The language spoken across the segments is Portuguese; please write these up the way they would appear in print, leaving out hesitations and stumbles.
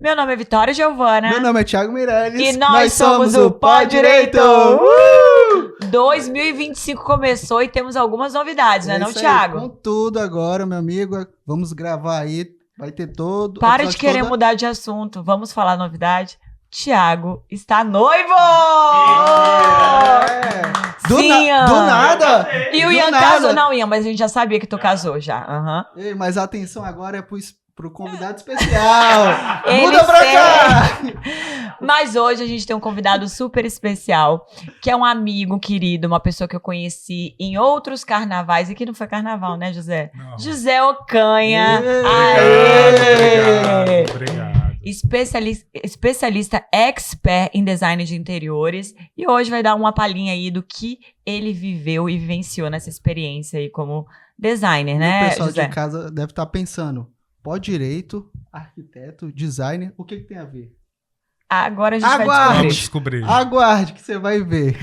Meu nome é Vitória Giovana. Meu nome é Thiago Meirelles. E nós somos o Pod Direito. 2025 começou e temos algumas novidades, né, não, Thiago? Com tudo agora, meu amigo. Vamos gravar aí. Vai ter todo... Para de querer mudar de assunto. Vamos falar novidade. Thiago está noivo! Do nada! E o Ian casou. Não, Ian, mas a gente já sabia que tu casou já. Ei, mas a atenção agora é pro convidado especial. Ele Muda pra cá! Mas hoje a gente tem um convidado super especial, que é um amigo querido, uma pessoa que eu conheci em outros carnavais, e que não foi carnaval, né, José? Não. José Ocanha. Obrigado. Especialista expert em design de interiores, e hoje vai dar uma palhinha aí do que ele viveu e vivenciou nessa experiência aí como designer, né, O pessoal José? de casa deve estar pensando, direito, arquiteto, designer, o que tem a ver? Agora a gente vai Vamos descobrir. descobrir. Aguarde que você vai ver.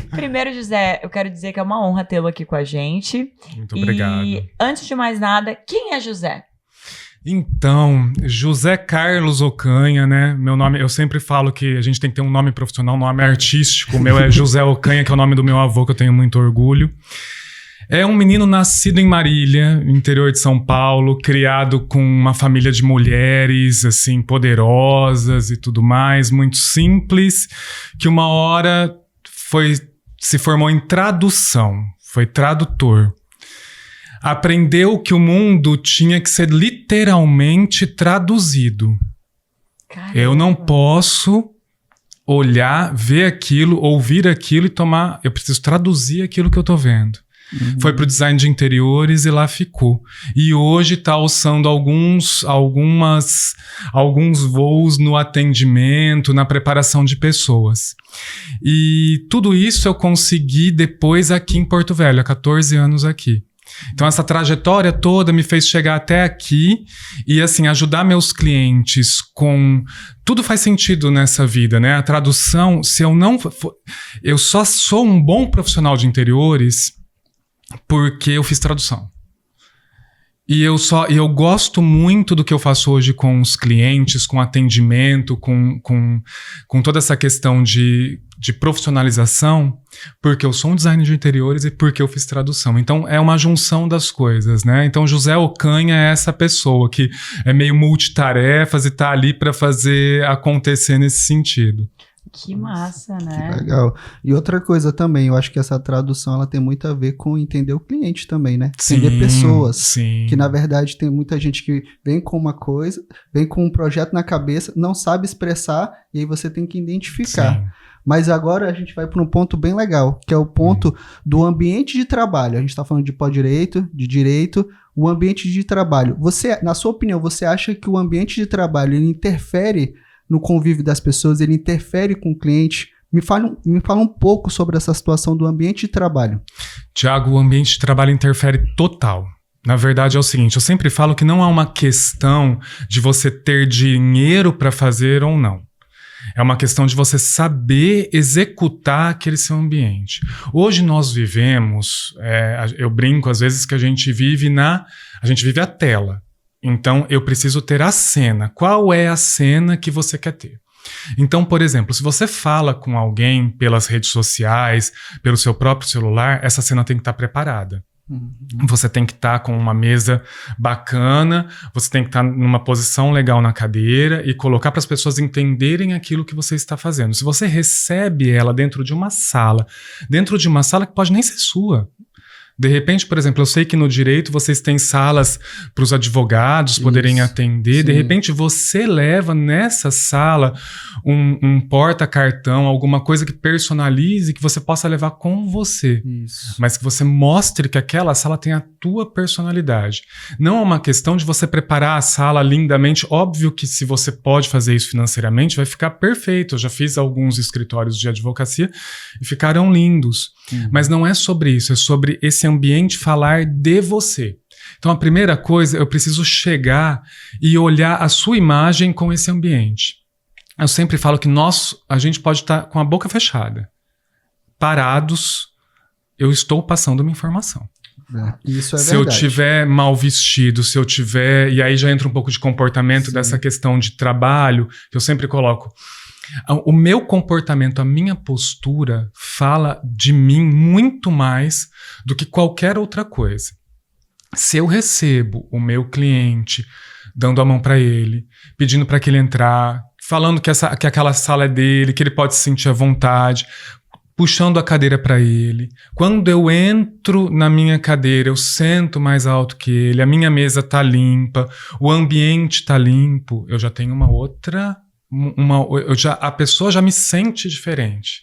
Primeiro, José, eu quero dizer que é uma honra tê-lo aqui com a gente. Muito obrigado. E antes de mais nada, quem é José? Então, José Carlos Ocanha, né? Meu nome, eu sempre falo que a gente tem que ter um nome profissional, um nome artístico. O meu é José Ocanha, que é o nome do meu avô, que eu tenho muito orgulho. É um menino nascido em Marília, interior de São Paulo, criado com uma família de mulheres, assim, poderosas e tudo mais, muito simples, que uma hora se formou em tradução, foi tradutor. Aprendeu que o mundo tinha que ser literalmente traduzido. Caramba. Eu não posso olhar, ver aquilo, ouvir aquilo e tomar... Eu preciso traduzir aquilo que eu tô vendo. Foi pro design de interiores e lá ficou. E hoje tá alçando alguns voos no atendimento, na preparação de pessoas. E tudo isso eu consegui depois aqui em Porto Velho, há 14 anos aqui. Então essa trajetória toda me fez chegar até aqui e assim, ajudar meus clientes com... Tudo faz sentido nessa vida, né? A tradução, se eu não... Eu só sou um bom profissional de interiores porque eu fiz tradução. E eu gosto muito do que eu faço hoje com os clientes, com atendimento, com toda essa questão de profissionalização, porque eu sou um designer de interiores e porque eu fiz tradução. Então, é uma junção das coisas, né? Então, José Ocanha é essa pessoa que é meio multitarefas e tá ali para fazer acontecer nesse sentido. Que massa, né? Que legal. E outra coisa também, eu acho que essa tradução ela tem muito a ver com entender o cliente também, né? Entender pessoas. Sim. Que na verdade tem muita gente que vem com uma coisa, vem com um projeto na cabeça, não sabe expressar, e aí você tem que identificar. Sim. Mas agora a gente vai para um ponto bem legal, que é o ponto do ambiente de trabalho. A gente está falando de pós-direito, de direito, o ambiente de trabalho. Você, na sua opinião, você acha que o ambiente de trabalho ele interfere no convívio das pessoas, ele interfere com o cliente? Me fala um pouco sobre essa situação do ambiente de trabalho. Tiago, o ambiente de trabalho interfere total. Na verdade é o seguinte, eu sempre falo que não há uma questão de você ter dinheiro para fazer ou não. É uma questão de você saber executar aquele seu ambiente. Hoje nós vivemos, eu brinco às vezes que a gente vive a tela. Então, eu preciso ter a cena. Qual é a cena que você quer ter? Então, por exemplo, se você fala com alguém pelas redes sociais, pelo seu próprio celular, essa cena tem que estar preparada. Você tem que estar com uma mesa bacana, você tem que estar numa posição legal na cadeira e colocar para as pessoas entenderem aquilo que você está fazendo. Se você recebe ela dentro de uma sala que pode nem ser sua. De repente, por exemplo, eu sei que no direito vocês têm salas para os advogados poderem atender. Sim. De repente, você leva nessa sala um porta-cartão, alguma coisa que personalize, que você possa levar com você. Isso. Mas que você mostre que aquela sala tem a tua personalidade. Não é uma questão de você preparar a sala lindamente. Óbvio que se você pode fazer isso financeiramente, vai ficar perfeito. Eu já fiz alguns escritórios de advocacia e ficaram lindos. Mas não é sobre isso, é sobre esse ambiente falar de você. Então a primeira coisa, eu preciso chegar e olhar a sua imagem com esse ambiente. Eu sempre falo que a gente pode estar com a boca fechada, parados, eu estou passando uma informação. Isso é Se verdade. eu tiver mal vestido, se eu tiver... E aí já entra um pouco de comportamento dessa questão de trabalho, que eu sempre coloco. O meu comportamento, a minha postura fala de mim muito mais do que qualquer outra coisa. Se eu recebo o meu cliente dando a mão para ele, pedindo para que ele entrar, falando que aquela sala é dele, que ele pode se sentir à vontade, puxando a cadeira para ele. Quando eu entro na minha cadeira, eu sento mais alto que ele, a minha mesa tá limpa, o ambiente tá limpo, eu já tenho uma outra... a pessoa já me sente diferente.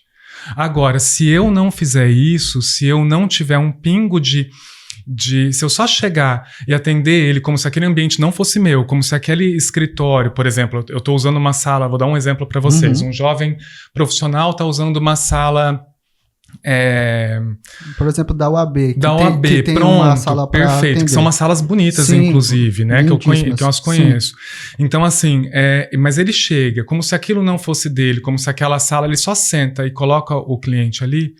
Agora, se eu não fizer isso, se eu não tiver um pingo se eu só chegar e atender ele como se aquele ambiente não fosse meu, como se aquele escritório, por exemplo, eu estou usando uma sala, vou dar um exemplo para vocês, um jovem profissional está usando uma sala... por exemplo, da UAB. Da UAB, que tem pronto, uma sala pra perfeito. atender. Que são umas salas bonitas, Sim, inclusive, né? Que eu as conheço. Sim. Então, assim, mas ele chega, como se aquilo não fosse dele, como se aquela sala, ele só senta e coloca o cliente ali.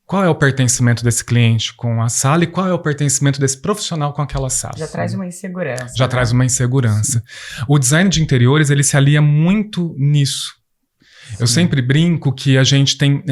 Qual é o pertencimento desse cliente com a sala e qual é o pertencimento desse profissional com aquela sala? Já traz uma insegurança. Já traz uma insegurança. O design de interiores, ele se alia muito nisso. Eu sempre brinco que a gente tem,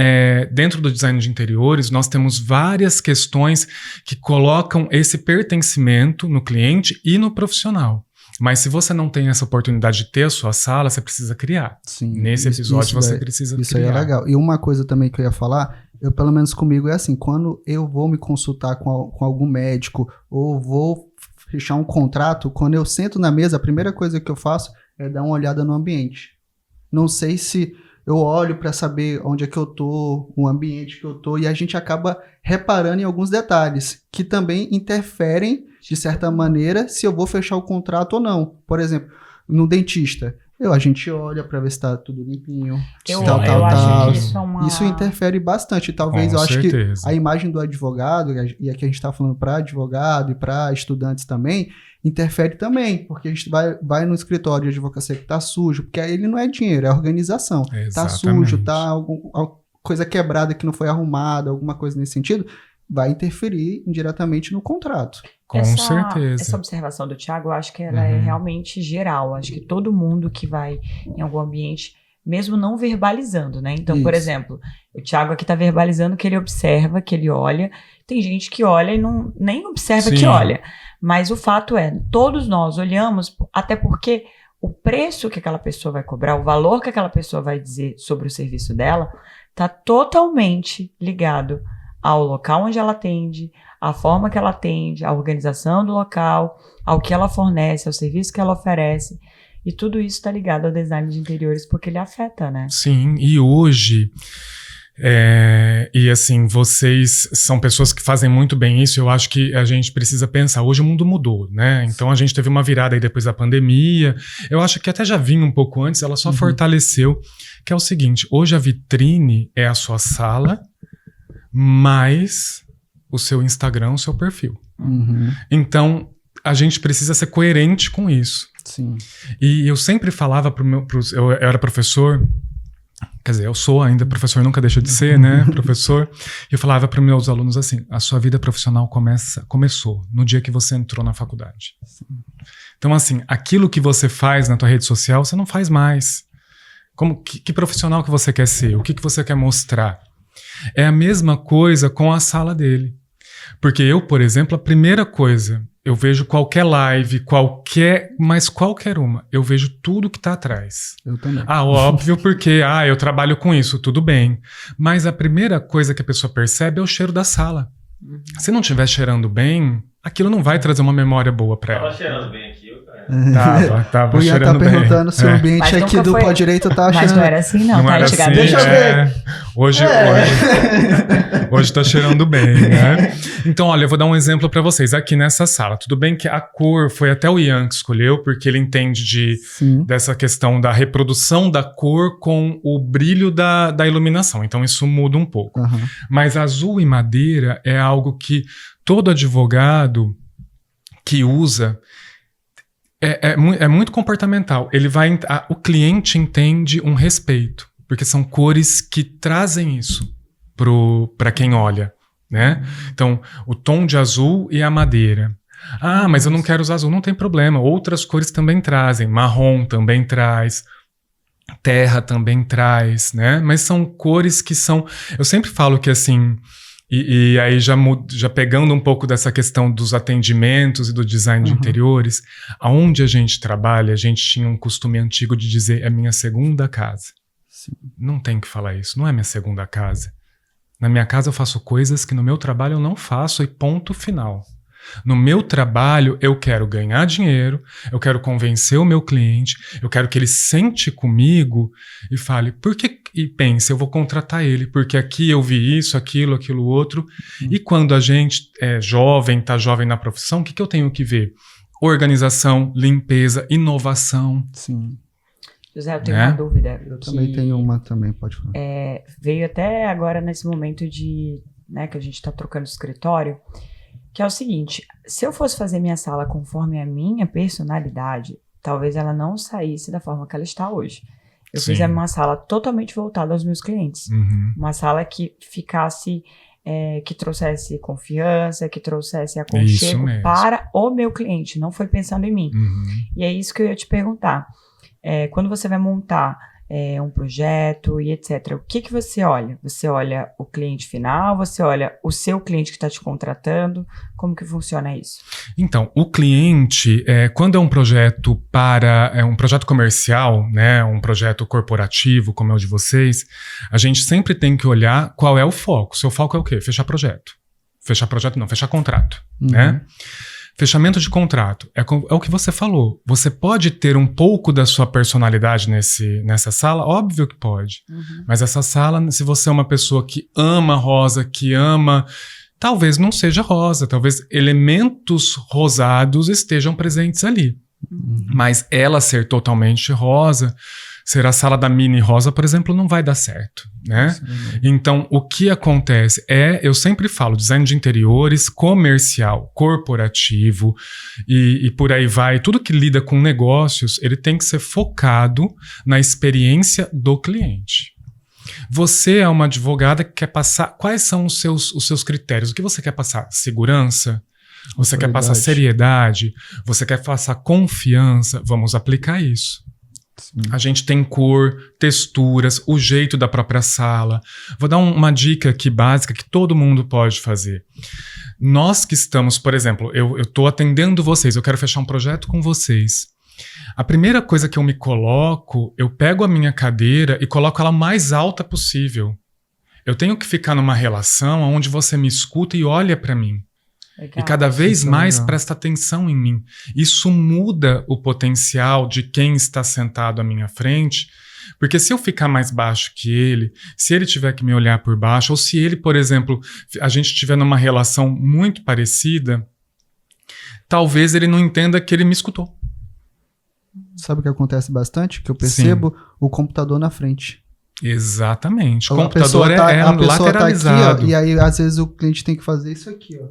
dentro do design de interiores, nós temos várias questões que colocam esse pertencimento no cliente e no profissional. Mas se você não tem essa oportunidade de ter a sua sala, você precisa criar. Sim, Nesse episódio você precisa criar. Isso aí é legal. E uma coisa também que eu ia falar, pelo menos comigo é assim, quando eu vou me consultar com algum médico ou vou fechar um contrato, quando eu sento na mesa, a primeira coisa que eu faço é dar uma olhada no ambiente. Não sei se eu olho para saber onde é que eu tô, o ambiente que eu tô, e a gente acaba reparando em alguns detalhes que também interferem, de certa maneira, se eu vou fechar o contrato ou não. Por exemplo, no dentista, a gente olha para ver se tá tudo limpinho. Eu acho que isso é uma... Isso interfere bastante. Talvez Com eu acho certeza. que a imagem do advogado, e aqui a gente está falando para advogado e para estudantes também, interfere também, porque a gente vai no escritório de advocacia que tá sujo, porque aí ele não é dinheiro, é organização. Exatamente. Tá sujo, tá alguma coisa quebrada que não foi arrumada, alguma coisa nesse sentido, vai interferir indiretamente no contrato. Com certeza. Essa observação do Thiago, eu acho que ela é realmente geral. Acho que todo mundo que vai em algum ambiente, mesmo não verbalizando, né? Então, por exemplo, o Thiago aqui tá verbalizando que ele observa, que ele olha. Tem gente que olha e nem observa que olha. Mas o fato é, todos nós olhamos, até porque o preço que aquela pessoa vai cobrar, o valor que aquela pessoa vai dizer sobre o serviço dela, tá totalmente ligado ao local onde ela atende, à forma que ela atende, à organização do local, ao que ela fornece, ao serviço que ela oferece. E tudo isso está ligado ao design de interiores porque ele afeta, né? Sim, e hoje... e assim, vocês são pessoas que fazem muito bem isso. Eu acho que a gente precisa pensar. Hoje o mundo mudou, né? Então a gente teve uma virada aí depois da pandemia. Eu acho que até já vinha um pouco antes, ela só fortaleceu. Que é o seguinte, hoje a vitrine é a sua sala, mais o seu Instagram, o seu perfil. Então, a gente precisa ser coerente com isso. Sim. E eu sempre falava eu era professor, quer dizer, eu sou ainda professor, nunca deixo de ser, né, professor. E eu falava para meus alunos assim, a sua vida profissional começou no dia que você entrou na faculdade. Então, assim, aquilo que você faz na tua rede social, você não faz mais. Que profissional que você quer ser? O que você quer mostrar? É a mesma coisa com a sala dele. Porque eu, por exemplo, a primeira coisa, eu vejo qualquer live, mas qualquer uma, eu vejo tudo que tá atrás. Eu também. Óbvio, porque eu trabalho com isso, tudo bem. Mas a primeira coisa que a pessoa percebe é o cheiro da sala. Se não estiver cheirando bem, aquilo não vai trazer uma memória boa pra ela. Tava cheirando bem aqui, Tava Eu ia cheirando estar perguntando se o ambiente aqui do Pó Direito tá Mas cheirando... não era assim, não, tá? era Antigamente. assim, Deixa eu ver. Hoje tá cheirando bem, né? Então, olha, eu vou dar um exemplo pra vocês. Aqui nessa sala, tudo bem que a cor foi até o Ian que escolheu, porque ele entende dessa questão da reprodução da cor com o brilho da iluminação. Então, isso muda um pouco. Mas azul e madeira é algo que todo advogado que usa... É muito comportamental. O cliente entende um respeito, porque são cores que trazem isso para quem olha, né? Então, o tom de azul e a madeira. Ah, mas eu não quero usar azul. Não tem problema. Outras cores também trazem. Marrom também traz. Terra também traz, né? Mas são cores que são... Eu sempre falo que, assim... E aí já pegando um pouco dessa questão dos atendimentos e do design de interiores, aonde a gente trabalha, a gente tinha um costume antigo de dizer é minha segunda casa. Sim. Não tem que falar isso. Não é minha segunda casa. Na minha casa eu faço coisas que no meu trabalho eu não faço e ponto final. No meu trabalho, eu quero ganhar dinheiro, eu quero convencer o meu cliente, eu quero que ele sente comigo e fale, e pense, eu vou contratar ele, porque aqui eu vi isso, aquilo outro. E quando a gente é jovem, tá jovem na profissão, o que eu tenho que ver? Organização, limpeza, inovação. Sim. José, eu tenho uma dúvida. Eu também tenho uma também, pode falar. Veio até agora nesse momento de, né, que a gente tá trocando escritório, que é o seguinte, se eu fosse fazer minha sala conforme a minha personalidade, talvez ela não saísse da forma que ela está hoje. Eu fiz uma sala totalmente voltada aos meus clientes. Uma sala que ficasse, que trouxesse confiança, que trouxesse aconchego para o meu cliente, não foi pensando em mim. E é isso que eu ia te perguntar. Quando você vai montar um projeto e etc. O que você olha? Você olha o cliente final? Você olha o seu cliente que está te contratando? Como que funciona isso? Então, o cliente, quando é um projeto um projeto comercial, né, um projeto corporativo, como é o de vocês, a gente sempre tem que olhar qual é o foco. Seu foco é o quê? Fechar projeto. Fechar projeto não, fechar contrato, né? Fechamento de contrato, é o que você falou. Você pode ter um pouco da sua personalidade nessa sala? Óbvio que pode. Mas essa sala, se você é uma pessoa que ama rosa, que ama... Talvez não seja rosa, talvez elementos rosados estejam presentes ali. Mas ela ser totalmente rosa... Ser a sala da mini rosa, por exemplo, não vai dar certo, né? Então, o que acontece eu sempre falo, design de interiores, comercial, corporativo e por aí vai. Tudo que lida com negócios, ele tem que ser focado na experiência do cliente. Você é uma advogada que quer passar... Quais são os seus critérios? O que você quer passar? Segurança? Você quer passar seriedade? Você quer passar confiança? Vamos aplicar isso. Sim. A gente tem cor, texturas, o jeito da própria sala. Vou dar uma dica aqui básica que todo mundo pode fazer. Nós que estamos, por exemplo, eu estou atendendo vocês, eu quero fechar um projeto com vocês. A primeira coisa que eu me coloco, eu pego a minha cadeira e coloco ela mais alta possível. Eu tenho que ficar numa relação onde você me escuta e olha para mim. Legal. E cada vez mais presta atenção em mim. Isso muda o potencial de quem está sentado à minha frente, porque se eu ficar mais baixo que ele, se ele tiver que me olhar por baixo, ou se ele, por exemplo, a gente estiver numa relação muito parecida, talvez ele não entenda que ele me escutou. Sabe o que acontece bastante? Que eu percebo o computador na frente. Exatamente. O computador é lateralizado. Tá aqui, ó, e aí, às vezes, o cliente tem que fazer isso aqui, ó.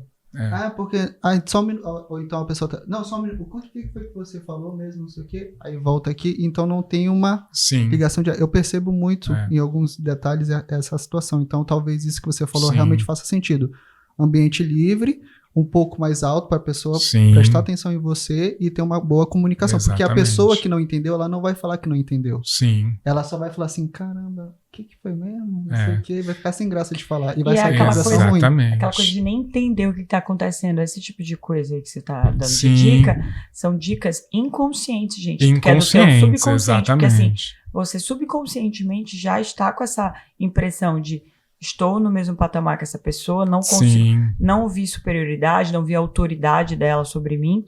Porque... só um minuto. Ou então a pessoa tá... Não, só um minuto. O que foi que você falou mesmo? Não sei o quê. Aí volta aqui. Então não tem uma ligação de... Eu percebo muito em alguns detalhes essa situação. Então talvez isso que você falou realmente faça sentido. Ambiente livre, um pouco mais alto para a pessoa prestar atenção em você e ter uma boa comunicação. Exatamente. Porque a pessoa que não entendeu, ela não vai falar que não entendeu. Sim. Ela só vai falar assim, caramba, o que foi mesmo? Não sei o que, vai ficar sem graça de falar. E vai ser aquela coisa ruim. Aquela coisa de nem entender o que está acontecendo. Esse tipo de coisa aí que você está dando de dica, são dicas inconscientes, gente. Inconscientes, que é do seu subconsciente. Exatamente. Porque assim, você subconscientemente já está com essa impressão de estou no mesmo patamar que essa pessoa, não consigo, não vi superioridade, não vi autoridade dela sobre mim.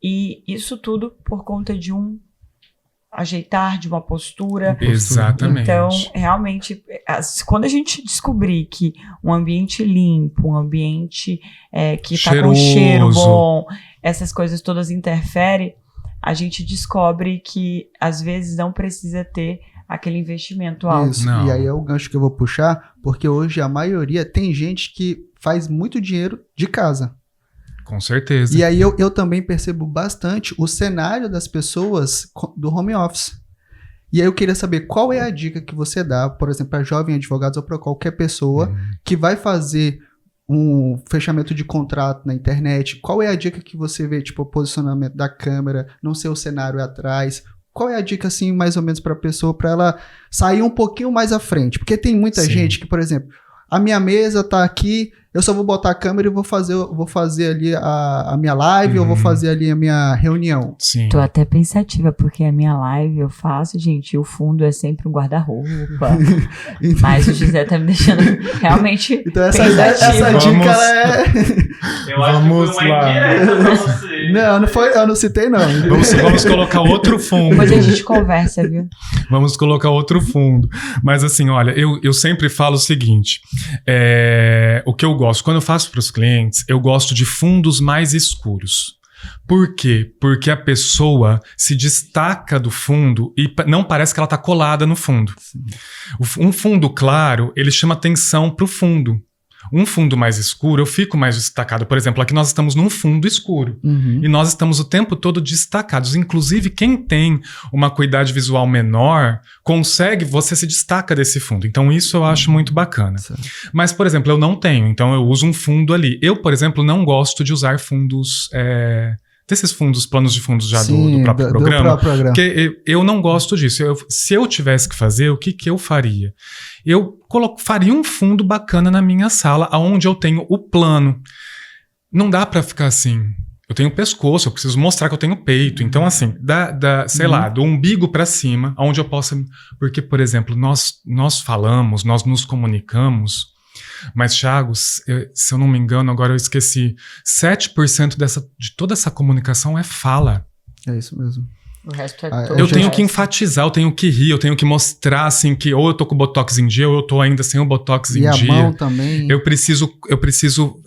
E isso tudo por conta de um ajeitar, de uma postura. Exatamente. Então, realmente, quando a gente descobrir que um ambiente limpo, um ambiente que está com cheiro bom, essas coisas todas interferem, a gente descobre que às vezes não precisa ter aquele investimento alto. Isso, e aí é o gancho que eu vou puxar, porque hoje a maioria tem gente que faz muito dinheiro de casa. Com certeza. E aí eu também percebo bastante o cenário das pessoas do home office. E aí eu queria saber qual é a dica que você dá, por exemplo, para jovens advogados ou para qualquer pessoa que vai fazer um fechamento de contrato na internet, qual é a dica que você vê, tipo, o posicionamento da câmera, não ser o cenário atrás? Qual é a dica, assim, mais ou menos para a pessoa, para ela sair um pouquinho mais à frente? Porque tem muita gente que, por exemplo, a minha mesa tá aqui, eu só vou botar a câmera e vou fazer ali a minha live, ou vou fazer ali a minha reunião. Sim. Tô até pensativa, porque a minha live eu faço, gente, e o fundo é sempre um guarda-roupa. Mas o José tá me deixando realmente Então essa pensativa. dica, ela é... Eu acho que foi uma indireta pra você. Não foi, eu não citei, não. Vamos colocar outro fundo. Depois a gente conversa, viu? Vamos colocar outro fundo. Mas assim, olha, eu sempre falo o seguinte, o que eu gosto, quando eu faço para os clientes, eu gosto de fundos mais escuros. Por quê? Porque a pessoa se destaca do fundo e não parece que ela está colada no fundo. Um fundo claro, ele chama atenção para o fundo. Um fundo mais escuro, eu fico mais destacado. Por exemplo, aqui nós estamos num fundo escuro. E nós estamos o tempo todo destacados. Inclusive, quem tem uma acuidade visual menor, você se destaca desse fundo. Então, isso eu acho muito bacana. Certo. Mas, por exemplo, eu não tenho. Então, eu uso um fundo ali. Eu, por exemplo, não gosto de usar fundos... desses fundos, planos de fundos já do próprio programa. Porque eu não gosto disso. Se eu tivesse que fazer, o que eu faria? Eu faria um fundo bacana na minha sala, onde eu tenho o plano. Não dá pra ficar assim. Eu tenho pescoço, eu preciso mostrar que eu tenho peito. Então, assim, sei lá, do umbigo pra cima, onde eu possa... Porque, por exemplo, nós falamos, nós nos comunicamos... Mas, Thiago, se eu não me engano, agora eu esqueci, 7% de toda essa comunicação é fala. É isso mesmo. O resto é Eu tenho que enfatizar, eu tenho que rir, eu tenho que mostrar, assim, que ou eu tô com o Botox em dia, ou eu tô ainda sem o Botox em dia. E a mão também. Eu preciso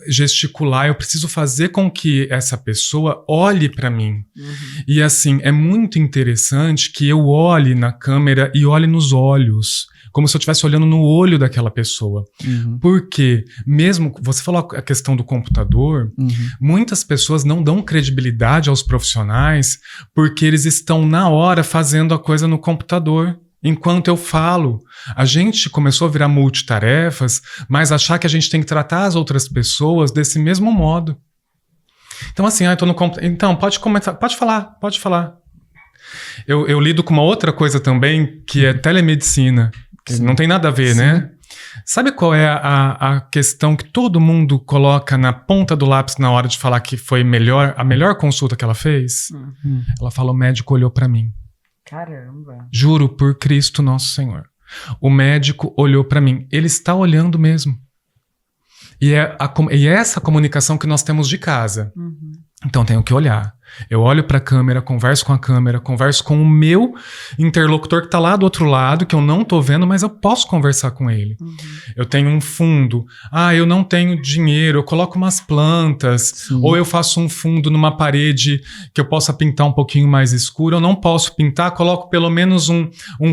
gesticular, eu preciso fazer com que essa pessoa olhe pra mim. E, assim, é muito interessante que eu olhe na câmera e olhe nos olhos. Como se eu estivesse olhando no olho daquela pessoa. Porque, mesmo, você falou a questão do computador, muitas pessoas não dão credibilidade aos profissionais porque eles estão na hora fazendo a coisa no computador. Enquanto eu falo, a gente começou a virar multitarefas, mas achar que a gente tem que tratar as outras pessoas desse mesmo modo. Então, assim, eu tô no computador. Então, pode comentar, pode falar. Eu lido com uma outra coisa também, que é telemedicina. Que não tem nada a ver, né? Sabe qual é a questão que todo mundo coloca na ponta do lápis na hora de falar que foi a melhor consulta que ela fez? Ela fala, o médico olhou pra mim. Caramba. Juro por Cristo Nosso Senhor. O médico olhou pra mim. Ele está olhando mesmo. E é essa comunicação que nós temos de casa. Então tenho que olhar. Eu olho para a câmera, converso com o meu interlocutor que está lá do outro lado, que eu não tô vendo, mas eu posso conversar com ele. Eu tenho um fundo. Eu não tenho dinheiro, eu coloco umas plantas. Ou eu faço um fundo numa parede que eu possa pintar um pouquinho mais escuro. Eu não posso pintar, coloco pelo menos um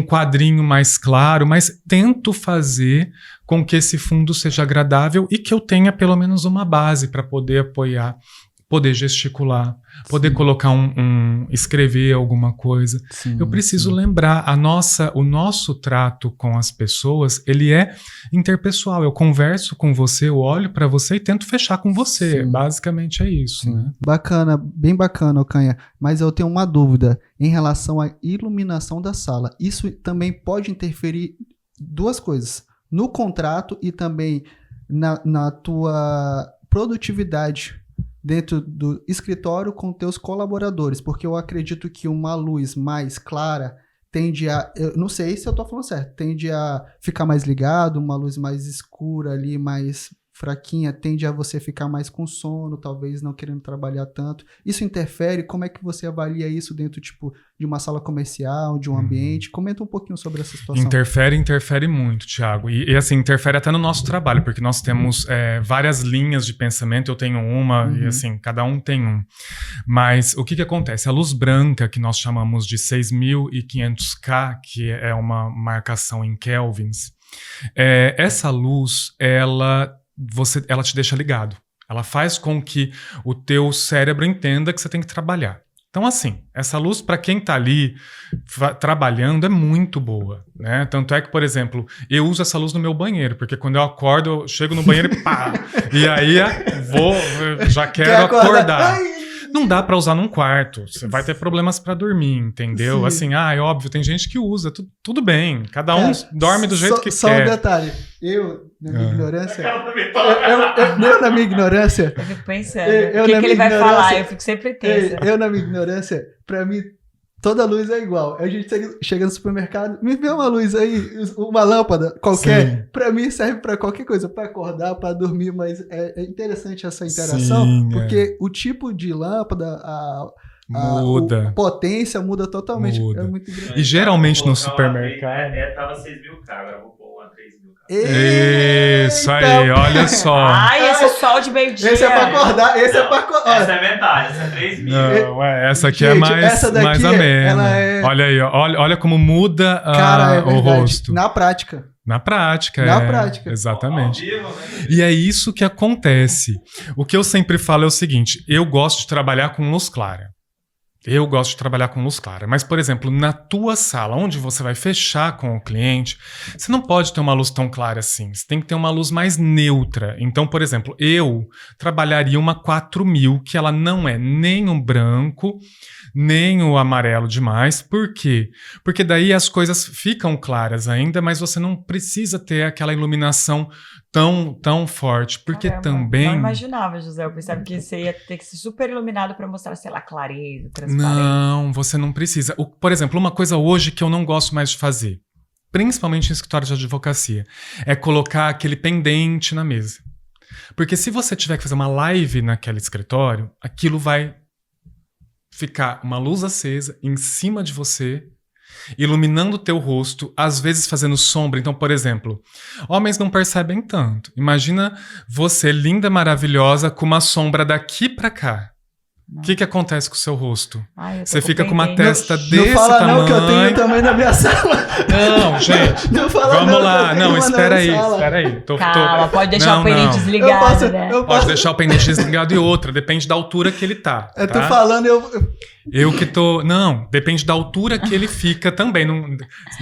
quadrinho mais claro, mas tento fazer com que esse fundo seja agradável e que eu tenha pelo menos uma base para poder apoiar, poder gesticular, poder colocar escrever alguma coisa. Eu preciso lembrar, o nosso trato com as pessoas, ele é interpessoal. Eu converso com você, eu olho para você e tento fechar com você. Basicamente é isso. Né? Bacana, bem bacana, Ocanha. Mas eu tenho uma dúvida em relação à iluminação da sala. Isso também pode interferir duas coisas. No contrato e também na tua produtividade dentro do escritório com teus colaboradores, porque eu acredito que uma luz mais clara tende a, eu não sei se eu tô falando certo, tende a ficar mais ligado, uma luz mais escura ali, mais fraquinha, tende a você ficar mais com sono, talvez não querendo trabalhar tanto. Isso interfere? Como é que você avalia isso dentro, tipo, de uma sala comercial, de um ambiente? Comenta um pouquinho sobre essa situação. Interfere muito, Thiago. E assim, interfere até no nosso trabalho, porque nós temos várias linhas de pensamento, eu tenho uma, e assim, cada um tem um. Mas o que acontece? A luz branca, que nós chamamos de 6.500K, que é uma marcação em kelvins, essa luz, ela te deixa ligado. Ela faz com que o teu cérebro entenda que você tem que trabalhar. Então, assim, essa luz, para quem tá ali trabalhando, é muito boa, né? Tanto é que, por exemplo, eu uso essa luz no meu banheiro, porque quando eu acordo, eu chego no banheiro e pá! E aí já quero acordar. Não dá pra usar num quarto. Você vai ter problemas pra dormir, entendeu? Sim. Assim, é óbvio, tem gente que usa. Tudo bem. Cada um dorme do jeito que quer. Só um detalhe. Eu, na minha ignorância... Eu, na minha ignorância... Eu fico pensando, o que ele vai falar? Eu fico sempre tensa. Eu, na minha ignorância, pra mim, toda luz é igual. A gente chega no supermercado, me vê uma luz aí, uma lâmpada qualquer. Sim. Pra mim serve pra qualquer coisa, pra acordar, pra dormir, mas é interessante essa interação, sim, porque o tipo de lâmpada, muda. A potência muda totalmente. Muda. É muito grande. E geralmente no supermercado... Tava 6.000K, agora vou pôr uma 3.000K. Isso aí, olha só. Ai, esse é sol de meio-dia. Esse é pra acordar, esse é pra acordar. Essa é metade, essa é 3.000. Não, essa aqui, gente, é mais amena. É... Olha aí, olha como muda Cara, o rosto. Na prática. Na prática, exatamente. Vivo, né? E é isso que acontece. O que eu sempre falo é o seguinte, eu gosto de trabalhar com luz clara. Eu gosto de trabalhar com luz clara, mas, por exemplo, na tua sala, onde você vai fechar com o cliente, você não pode ter uma luz tão clara assim, você tem que ter uma luz mais neutra. Então, por exemplo, eu trabalharia uma 4000, que ela não é nem o branco, nem o amarelo demais. Por quê? Porque daí as coisas ficam claras ainda, mas você não precisa ter aquela iluminação tão forte, porque também... Não imaginava, José, eu pensava que você ia ter que ser super iluminado para mostrar, sei lá, clareza, transparência. Não, você não precisa. Por exemplo, uma coisa hoje que eu não gosto mais de fazer, principalmente em escritórios de advocacia, é colocar aquele pendente na mesa. Porque se você tiver que fazer uma live naquele escritório, aquilo vai ficar uma luz acesa em cima de você, iluminando o teu rosto, às vezes fazendo sombra. Então, por exemplo, homens não percebem tanto. Imagina você, linda, maravilhosa, com uma sombra daqui pra cá. O que acontece com o seu rosto? Você fica com uma testa desse tamanho. Não fala não, que eu tenho também na minha sala. Não, gente. Não fala vamos não, lá. Não, espera aí. Calma, pode deixar o pendente desligado, né? Pode deixar o pendente desligado e outra. Depende da altura que ele tá. Eu tô falando, eu que tô... Não, depende da altura que ele fica também. Não,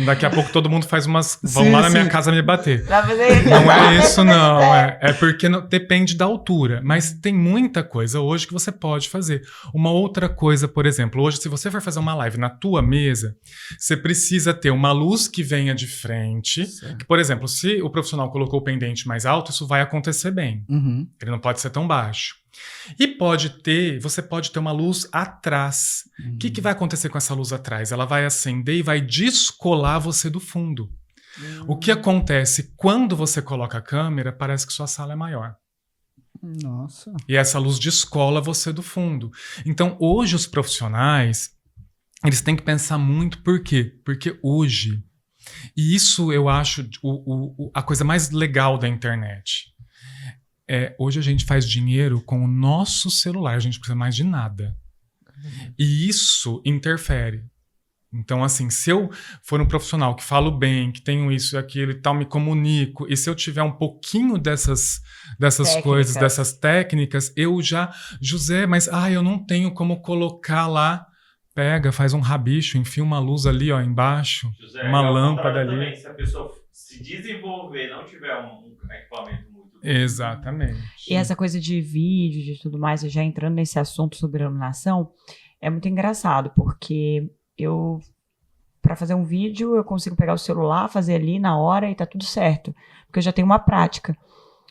daqui a pouco todo mundo faz umas... Vão lá na minha casa me bater. Não é isso, não. É porque depende da altura. Mas tem muita coisa hoje que você pode fazer. Uma outra coisa, por exemplo, hoje se você for fazer uma live na tua mesa, você precisa ter uma luz que venha de frente. Que, por exemplo, se o profissional colocou o pendente mais alto, isso vai acontecer bem. Uhum. Ele não pode ser tão baixo. E você pode ter uma luz atrás. O que vai acontecer com essa luz atrás? Ela vai acender e vai descolar você do fundo. O que acontece quando você coloca a câmera, parece que sua sala é maior. Nossa. E essa luz descola você do fundo. Então, hoje os profissionais, eles têm que pensar muito. Por quê? Porque hoje, e isso eu acho a coisa mais legal da internet, hoje a gente faz dinheiro com o nosso celular, a gente não precisa mais de nada. E isso interfere. Então, assim, se eu for um profissional que falo bem, que tenho isso e aquilo e tal, me comunico, e se eu tiver um pouquinho dessas coisas, dessas técnicas, eu já... José, mas eu não tenho como colocar lá. Pega, faz um rabicho, enfia uma luz ali, ó, embaixo, José, uma lâmpada ali. Também, se a pessoa se desenvolver, não tiver um equipamento muito... Exatamente. E essa coisa de vídeo, de tudo mais, já entrando nesse assunto sobre iluminação, é muito engraçado, porque para fazer um vídeo, eu consigo pegar o celular, fazer ali na hora e tá tudo certo, porque eu já tenho uma prática.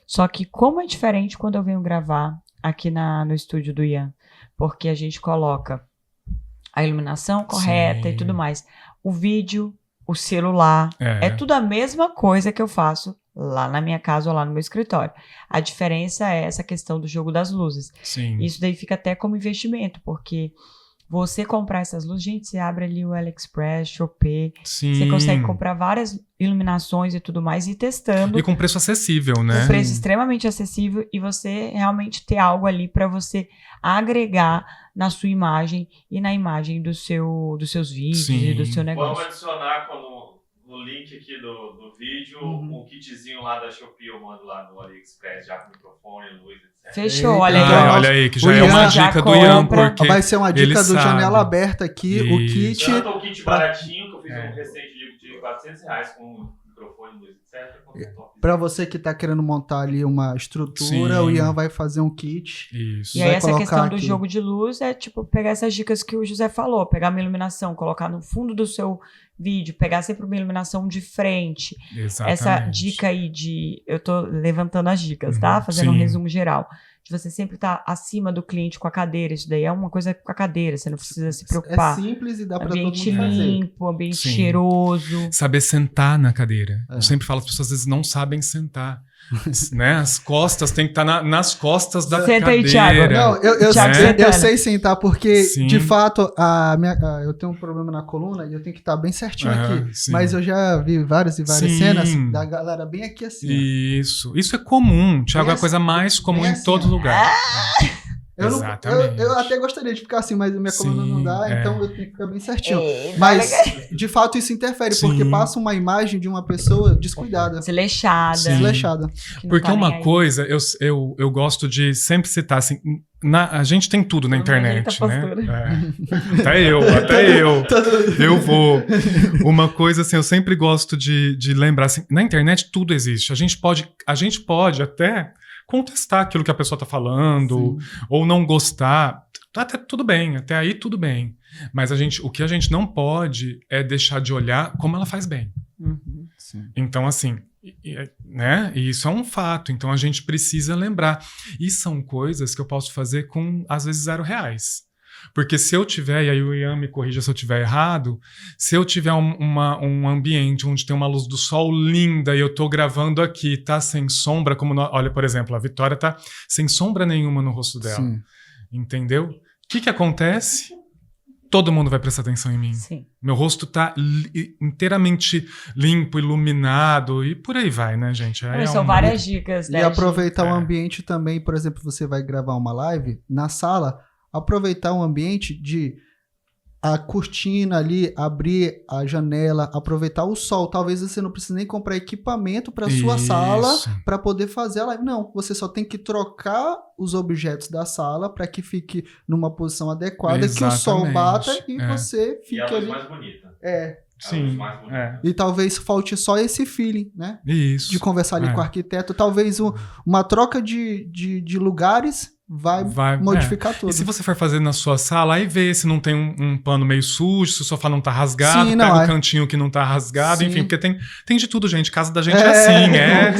Só que como é diferente quando eu venho gravar aqui no estúdio do Ian, porque a gente coloca a iluminação correta. Sim. E tudo mais. O vídeo, o celular, é tudo a mesma coisa que eu faço lá na minha casa ou lá no meu escritório. A diferença é essa questão do jogo das luzes. Sim. Isso daí fica até como investimento, porque você comprar essas luzes, gente, você abre ali o AliExpress, Shopee, Sim. Você consegue comprar várias iluminações e tudo mais e ir testando. E com preço acessível, né? Com preço extremamente acessível e você realmente ter algo ali para você agregar na sua imagem e na imagem dos seus vídeos. Sim. E do seu negócio. Vamos adicionar quando no link aqui do vídeo o kitzinho lá da Shopee, eu mando lá no AliExpress, já com microfone, luz, etc. Fechou, Eita. olha aí. Ah, ó. olha aí, que já O é uma Ian já dica do Ian, compra. porque Vai ser uma dica ele do sabe. Janela Aberta aqui, o Isso. kit. Tanto o kit baratinho, que eu fiz É. um recente de R$400 com microfone, luz, etc. quanto o top. Pra você que tá querendo montar ali uma estrutura, Sim. o Ian vai fazer um kit. Isso. E aí vai essa colocar questão do aqui. jogo de luz é tipo pegar essas dicas que o José falou, pegar uma iluminação, colocar no fundo do seu vídeo, pegar sempre uma iluminação de frente. Exatamente. Essa dica aí de... Eu tô levantando as dicas, tá? Uhum, Fazendo um sim. resumo geral. De você sempre estar acima do cliente com a cadeira. Isso daí é uma coisa com a cadeira, você não precisa se É preocupar. simples e dá pra todo mundo Ambiente fazer. limpo, ambiente Sim. cheiroso. Saber sentar na cadeira. É. Eu sempre falo, as pessoas às vezes não sabem sentar. Né? As costas tem que estar nas costas da Senta aí, cadeira. Thiago. Não, eu Thiago sei, Santana. eu sei sentar, porque, Sim. de fato, eu tenho um problema na coluna e eu tenho que estar bem certinho Aham, aqui. sim. Mas eu já vi várias e várias Sim. cenas da galera bem aqui assim. ó. Isso é comum, Thiago, Bem é a coisa mais comum bem em assim, todo ó. lugar. Eu, não- Exatamente. eu até gostaria de ficar assim, mas minha coluna não Sim, dá, é. então eu tenho que ficar bem certinho. É, Mas, de fato, isso interfere, Sim. porque passa uma imagem de uma pessoa descuidada, Desleixada. Sim. desleixada. que não Porque tá nem uma aí. coisa, eu gosto de sempre citar, assim, a gente tem tudo na Todo mundo internet, ajeita a né? É. Até eu. Eu vou. Uma coisa assim, eu sempre gosto de lembrar, assim, na internet tudo existe. A gente pode até contestar aquilo que a pessoa está falando, ou não gostar. Até tudo bem, até aí tudo bem. Mas o que a gente não pode é deixar de olhar como ela faz bem. Uhum. Então, assim, né? E isso é um fato. Então, a gente precisa lembrar. E são coisas que eu posso fazer com, às vezes, R$0. Porque se eu tiver, e aí o Ian me corrija se eu tiver errado, se eu tiver um ambiente onde tem uma luz do sol linda e eu tô gravando aqui, tá sem sombra, olha, por exemplo, a Vitória tá sem sombra nenhuma no rosto dela. Sim. Entendeu? O que acontece? Todo mundo vai prestar atenção em mim. Sim. Meu rosto tá inteiramente limpo, iluminado e por aí vai, né, gente? Aí São várias dicas, E né? aproveitar o É. ambiente também, por exemplo, você vai gravar uma live na sala, aproveitar o ambiente de a cortina ali, abrir a janela, aproveitar o sol. Talvez você não precise nem comprar equipamento para sua Isso. sala para poder fazer a live. Não, você só tem que trocar os objetos da sala para que fique numa posição adequada, que o sol Exatamente. bata e É. você E fique a luz ali. mais bonita. É. A luz Sim. mais bonita. É. E talvez falte só esse feeling, né? Isso. De conversar ali É. com o arquiteto. Talvez uma troca de lugares vai modificar tudo. E se você for fazer na sua sala, aí vê se não tem um pano meio sujo, se o sofá não tá rasgado, Sim, pega não, o cantinho que não tá rasgado, Sim. enfim, porque tem de tudo, gente. Casa da gente é assim, né?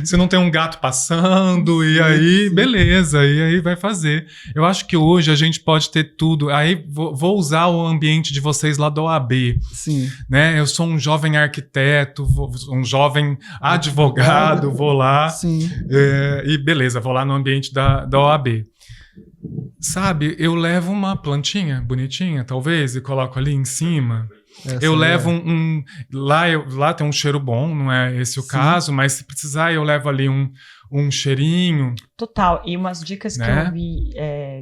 Se não tem um gato passando, e aí, sim. beleza, e aí vai fazer. Eu acho que hoje a gente pode ter tudo. Aí vou usar o ambiente de vocês lá da OAB, Sim. né? Eu sou um jovem arquiteto, um jovem advogado, vou lá. Sim. E beleza, vou lá no ambiente da OAB. Sabe, eu levo uma plantinha bonitinha, talvez, e coloco ali em cima. Eu levo lá tem um cheiro bom, não é esse o Sim. caso, mas se precisar eu levo ali um cheirinho. Total. E umas dicas que Né? eu vi,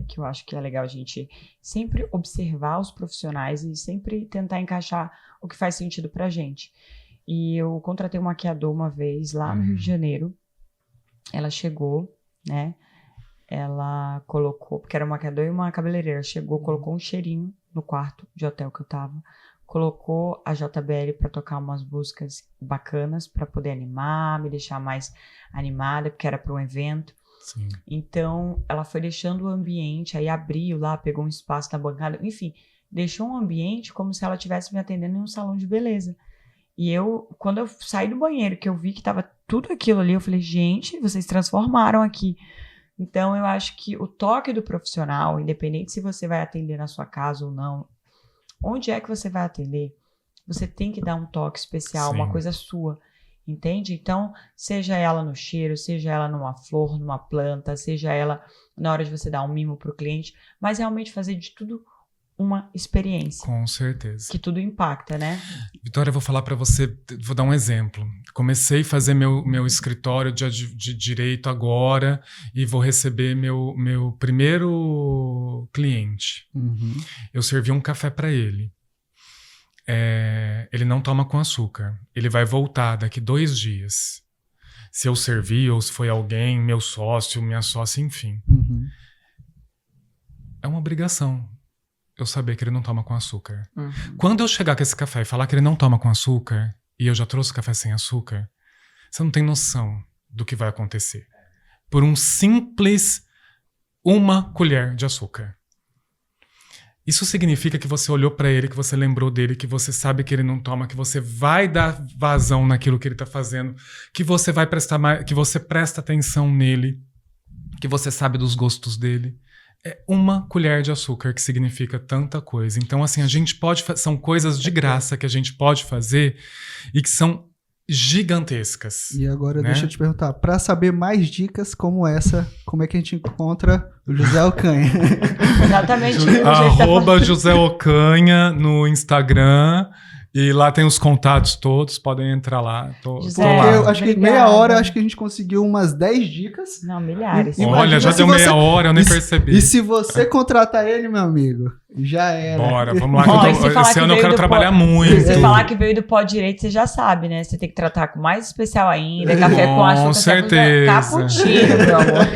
que eu acho que é legal a gente sempre observar os profissionais e sempre tentar encaixar o que faz sentido pra gente. E eu contratei um maquiador uma vez lá no Rio de Janeiro. Ela chegou, né? Ela colocou, porque era um maquiador e uma cabeleireira, chegou, colocou um cheirinho no quarto de hotel que eu tava. Colocou a JBL pra tocar umas músicas bacanas pra poder animar, me deixar mais animada, porque era para um evento. Sim. Então, ela foi deixando o ambiente, aí abriu lá, pegou um espaço na bancada, enfim, deixou um ambiente como se ela estivesse me atendendo em um salão de beleza. E quando eu saí do banheiro, que eu vi que tava tudo aquilo ali, eu falei, gente, vocês transformaram aqui. Então, eu acho que o toque do profissional, independente se você vai atender na sua casa ou não, onde é que você vai atender, você tem que dar um toque especial, Sim. uma coisa sua, entende? Então, seja ela no cheiro, seja ela numa flor, numa planta, seja ela na hora de você dar um mimo pro cliente, mas realmente fazer de tudo uma experiência, Com certeza. que tudo impacta, né? Vitória, eu vou falar para você, vou dar um exemplo. Comecei a fazer meu escritório de direito agora e vou receber meu primeiro cliente. Uhum. Eu servi um café para ele. ele não toma com açúcar. Ele vai voltar daqui 2 dias. Se eu servir ou se foi alguém, meu sócio, minha sócia, enfim. Uhum. É uma obrigação eu saber que ele não toma com açúcar. Uhum. Quando eu chegar com esse café e falar que ele não toma com açúcar, e eu já trouxe café sem açúcar, você não tem noção do que vai acontecer. Por um simples 1 colher de açúcar. Isso significa que você olhou pra ele, que você lembrou dele, que você sabe que ele não toma, que você vai dar vazão naquilo que ele tá fazendo, que você vai prestar mais, que você presta atenção nele, que você sabe dos gostos dele. É 1 colher de açúcar que significa tanta coisa. Então, assim, a gente pode... São coisas de graça que a gente pode fazer e que são gigantescas. E agora né? deixa eu te perguntar, para saber mais dicas como essa, como é que a gente encontra o José Ocanha? Exatamente. @José Ocanha no Instagram. E lá tem os contatos todos, podem entrar lá. José, tô lá. Porque eu acho que Obrigada. meia hora, acho que a gente conseguiu umas 10 dicas. Não, milhares. Imagina Olha, já se deu você- meia hora, eu nem E se- percebi. E se você contratar ele, meu amigo, já era. Bora, vamos lá. que Ó, eu e se tô- falar esse que ano eu veio quero do trabalhar pó- muito. Se falar que veio do pó direito, você já sabe, né? Você tem que tratar com mais especial ainda. Café com açúcar. certeza. Cappuccino, meu amor.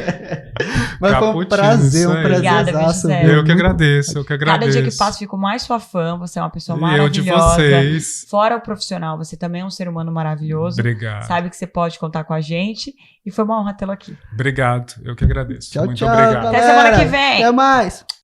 Mas foi um Cappuccino, prazer, isso um aí. Obrigada, prazerzaço. José. viu? Eu que agradeço, eu que agradeço. Cada dia que passa, fico mais sua fã. Você é uma pessoa E eu de maravilhosa. vocês. Fora o profissional, você também é um ser humano maravilhoso. Obrigado. Sabe que você pode contar com a gente. E foi uma honra tê-lo aqui. Obrigado, eu que agradeço. Tchau, Muito tchau, obrigado. galera. Até semana que vem. Até mais.